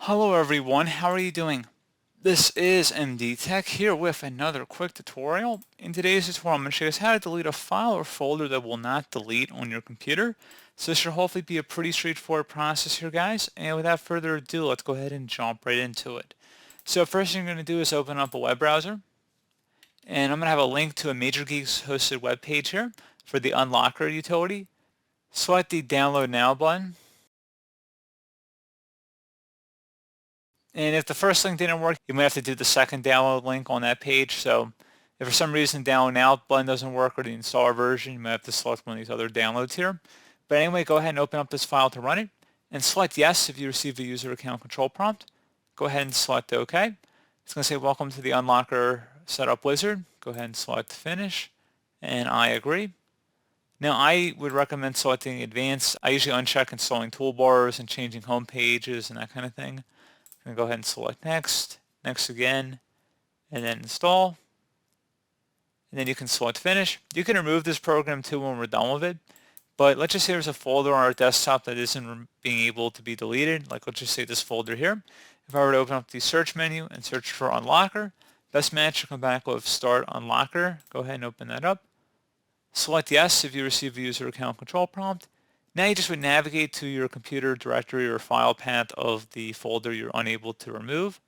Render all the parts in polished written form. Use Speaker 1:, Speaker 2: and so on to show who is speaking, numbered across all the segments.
Speaker 1: Hello everyone, how are you doing? This is MD Tech here with another quick tutorial. In today's tutorial, I'm going to show you guys how to delete a file or folder that will not delete on your computer. So this should hopefully be a pretty straightforward process here, guys. And without further ado, let's go ahead and jump right into it. So first thing you're going to do is open up a web browser. And I'm going to have a link to a Major Geeks hosted web page here for the Unlocker utility. Select the Download Now button. And if the first link didn't work, you might have to do the second download link on that page. So if for some reason download now button doesn't work or the installer version, you might have to select one of these other downloads here. But anyway, go ahead and open up this file to run it and select yes if you receive a user account control prompt. Go ahead and select OK. It's going to say welcome to the Unlocker Setup Wizard. Go ahead and select finish and I agree. Now I would recommend selecting advanced. I usually uncheck installing toolbars and changing home pages and that kind of thing. I'm going to go ahead and select next, next again, and then install. And then you can select finish. You can remove this program too when we're done with it. But let's just say there's a folder on our desktop that isn't being able to be deleted. Like let's just say this folder here. If I were to open up the search menu and search for Unlocker, best match will come back with Start Unlocker. Go ahead and open that up. Select yes if you receive a user account control prompt. Now you just would navigate to your computer directory or file path of the folder you're unable to remove.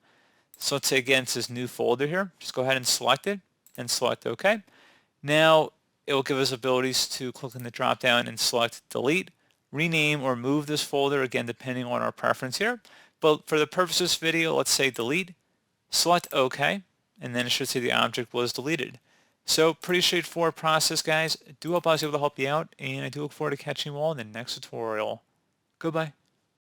Speaker 1: So let's say again it says new folder here. Just go ahead and select it and select OK. Now it will give us abilities to click in the drop down and select delete, rename or move this folder, again depending on our preference here. But for the purpose of this video, let's say delete, select OK, and then it should say the object was deleted. So pretty straightforward process, guys. I do hope I was able to help you out, and I do look forward to catching you all in the next tutorial. Goodbye.